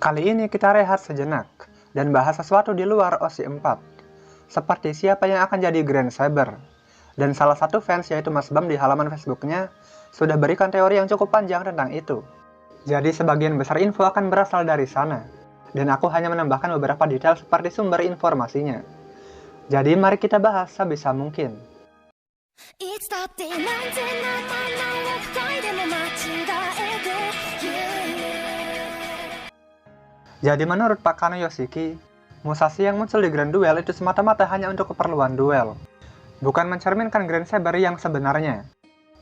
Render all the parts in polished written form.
Kali ini kita rehat sejenak dan bahas sesuatu di luar OSI 4, seperti siapa yang akan jadi Grand Saber. Dan salah satu fans yaitu Mas Bam di halaman Facebooknya sudah berikan teori yang cukup panjang tentang itu. Jadi sebagian besar info akan berasal dari sana, dan aku hanya menambahkan beberapa detail seperti sumber informasinya. Jadi mari kita bahas sebisa mungkin. Jadi menurut Pak Kano Yoshiki, Musashi yang muncul di Grand Duel itu semata-mata hanya untuk keperluan duel, bukan mencerminkan Grand Saber yang sebenarnya.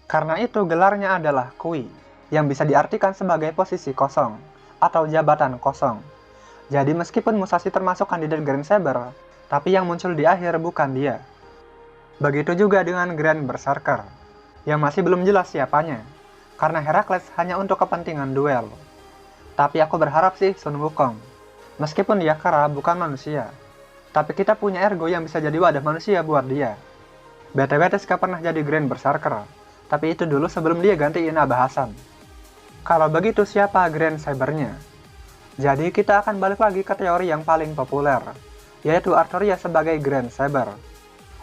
Karena itu gelarnya adalah Kui, yang bisa diartikan sebagai posisi kosong, atau jabatan kosong. Jadi meskipun Musashi termasuk kandidat Grand Saber, tapi yang muncul di akhir bukan dia. Begitu juga dengan Grand Berserker, yang masih belum jelas siapanya, karena Herakles hanya untuk kepentingan duel. Tapi aku berharap sih Sun Wukong. Meskipun dia kera bukan manusia, tapi kita punya ergo yang bisa jadi wadah manusia buat dia. BTW Tezuka pernah jadi Grand Berserker, tapi itu dulu sebelum dia ganti Ina Bahasan. Kalau begitu siapa Grand Sabernya? Jadi kita akan balik lagi ke teori yang paling populer, yaitu Artoria sebagai Grand Saber.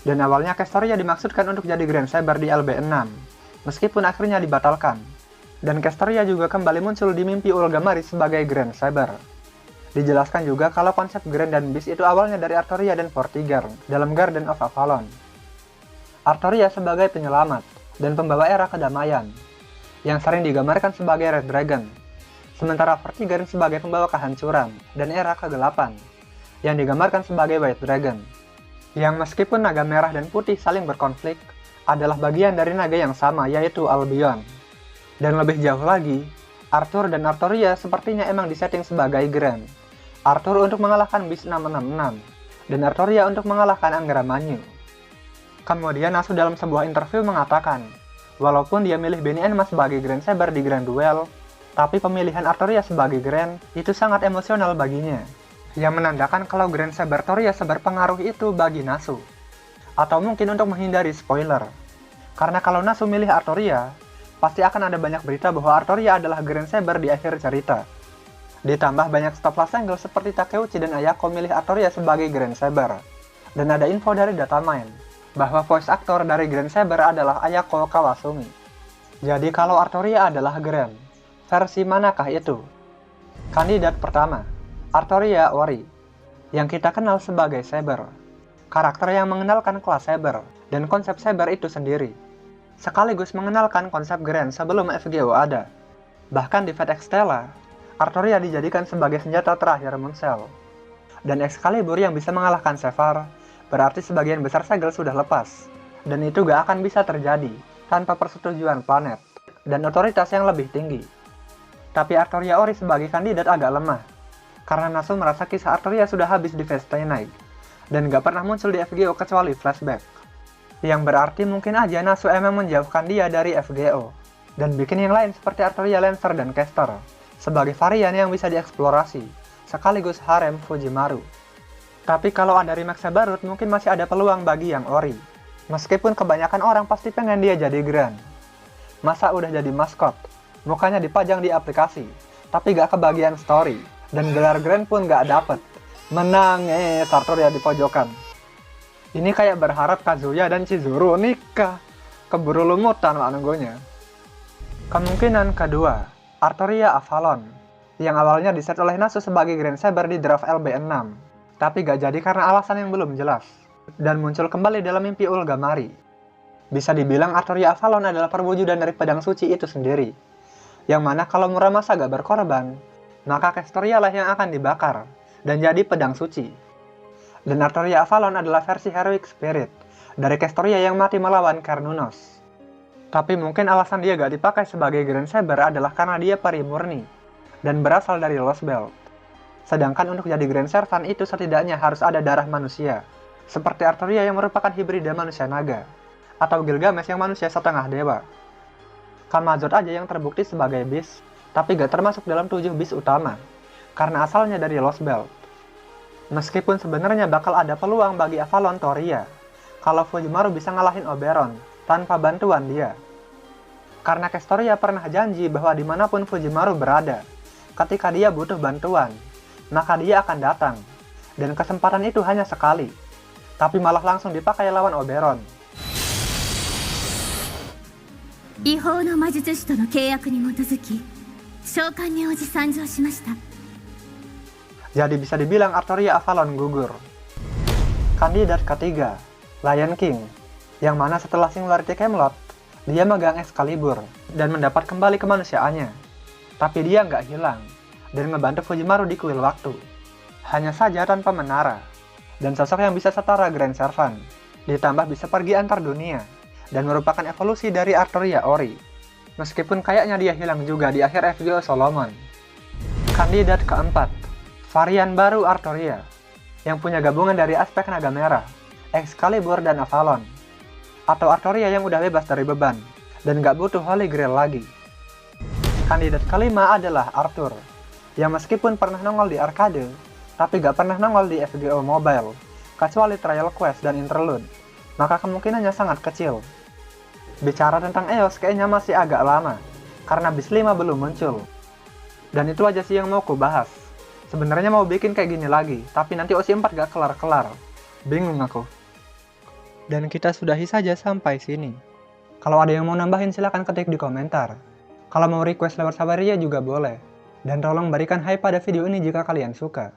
Dan awalnya Castoria dimaksudkan untuk jadi Grand Saber di LB6, meskipun akhirnya dibatalkan. Dan Castoria juga kembali muncul di mimpi Ulgamari sebagai Grand Saber. Dijelaskan juga kalau konsep Grand dan Beast itu awalnya dari Artoria dan Vortigern dalam Garden of Avalon. Artoria sebagai penyelamat dan pembawa era kedamaian, yang sering digambarkan sebagai Red Dragon. Sementara Vortigern sebagai pembawa kehancuran dan era kegelapan, yang digambarkan sebagai White Dragon. Yang meskipun naga merah dan putih saling berkonflik, adalah bagian dari naga yang sama yaitu Albion. Dan lebih jauh lagi, Arthur dan Artoria sepertinya emang disetting sebagai Grand. Arthur untuk mengalahkan Beast 666, dan Artoria untuk mengalahkan Angra Mainyu. Kemudian Nasu dalam sebuah interview mengatakan, walaupun dia milih Benny Enma sebagai Grand Saber di Grand Duel, tapi pemilihan Artoria sebagai Grand itu sangat emosional baginya, yang menandakan kalau Grand Saber Artoria seberpengaruh itu bagi Nasu. Atau mungkin untuk menghindari spoiler, karena kalau Nasu milih Artoria, pasti akan ada banyak berita bahwa Artoria adalah Grand Saber di akhir cerita. Ditambah banyak stop loss angle seperti Takeuchi dan Ayako milih Artoria sebagai Grand Saber. Dan ada info dari Datamine, bahwa voice actor dari Grand Saber adalah Ayako Kawasumi. Jadi kalau Artoria adalah Grand, versi manakah itu? Kandidat pertama, Artoria Ori, yang kita kenal sebagai Saber. Karakter yang mengenalkan kelas Saber, dan konsep Saber itu sendiri. Sekaligus mengenalkan konsep Grand sebelum FGO ada. Bahkan di Fate Extella, Artoria dijadikan sebagai senjata terakhir Muncel. Dan Excalibur yang bisa mengalahkan Sephar, berarti sebagian besar segel sudah lepas. Dan itu gak akan bisa terjadi tanpa persetujuan planet dan otoritas yang lebih tinggi. Tapi Artoria Ori sebagai kandidat agak lemah, karena Nasu merasa kisah Artoria sudah habis di Fate Night, dan gak pernah muncul di FGO kecuali flashback. Yang berarti mungkin aja Nasu emang menjauhkan dia dari FGO, dan bikin yang lain seperti Artoria Lancer dan Caster, sebagai varian yang bisa dieksplorasi, sekaligus harem Fujimaru. Tapi kalau ada remake Sabarut mungkin masih ada peluang bagi yang Ori, meskipun kebanyakan orang pasti pengen dia jadi Grand. Masa udah jadi maskot, mukanya dipajang di aplikasi, tapi gak kebagian story, dan gelar Grand pun gak dapet. Menangis Artoria di pojokan. Ini kayak berharap Kazuya dan Chizuru nikah. Keburu lumutan lah nunggunya. Kemungkinan kedua, Artoria Avalon, yang awalnya diset oleh Nasu sebagai Grand Saber di draft LB6, tapi gak jadi karena alasan yang belum jelas, dan muncul kembali dalam mimpi Ulgamari. Bisa dibilang Artoria Avalon adalah perwujudan dari pedang suci itu sendiri, yang mana kalau Muramasa gak berkorban, maka Castoria lah yang akan dibakar, dan jadi pedang suci. Dan Artoria Avalon adalah versi Heroic Spirit dari Castoria yang mati melawan Carnunos. Tapi mungkin alasan dia gak dipakai sebagai Grand Saber adalah karena dia peri murni dan berasal dari Lost Belt. Sedangkan untuk jadi Grand Servant itu setidaknya harus ada darah manusia, seperti Artoria yang merupakan hibrida manusia naga, atau Gilgamesh yang manusia setengah dewa. Kamazot aja yang terbukti sebagai Beast, tapi gak termasuk dalam 7 Beast utama, karena asalnya dari Lost Belt. Meskipun sebenarnya bakal ada peluang bagi Avalon Toria, kalau Fujimaru bisa ngalahin Oberon tanpa bantuan dia. Karena Castoria pernah janji bahwa dimanapun Fujimaru berada, ketika dia butuh bantuan, maka dia akan datang. Dan kesempatan itu hanya sekali, tapi malah langsung dipakai lawan Oberon. 違法の魔術師との契約に基づき召喚に応じ参上しました。 Jadi bisa dibilang Artoria Avalon gugur. Kandidat ketiga, Lion King, yang mana setelah Singularity Camelot, dia megang Excalibur dan mendapat kembali kemanusiaannya. Tapi dia nggak hilang, dan ngebantu Fujimaru di kuil waktu. Hanya saja tanpa menara, dan sosok yang bisa setara Grand Servant, ditambah bisa pergi antar dunia, dan merupakan evolusi dari Artoria Ori. Meskipun kayaknya dia hilang juga di akhir FGO Solomon. Kandidat keempat, varian baru Artoria, yang punya gabungan dari aspek naga merah, Excalibur dan Avalon. Atau Artoria yang udah bebas dari beban, dan gak butuh Holy Grail lagi. Kandidat kelima adalah Arthur, yang meskipun pernah nongol di arcade, tapi gak pernah nongol di FGO Mobile, kecuali Trial Quest dan Interlude, maka kemungkinannya sangat kecil. Bicara tentang EOS kayaknya masih agak lama, karena bis 5 belum muncul. Dan itu aja sih yang mau ku bahas. Sebenarnya mau bikin kayak gini lagi, tapi nanti OC 4 gak kelar-kelar. Bingung aku. Dan kita sudahi saja sampai sini. Kalau ada yang mau nambahin silahkan ketik di komentar. Kalau mau request lewat Sabaria juga boleh. Dan tolong berikan hype pada video ini jika kalian suka.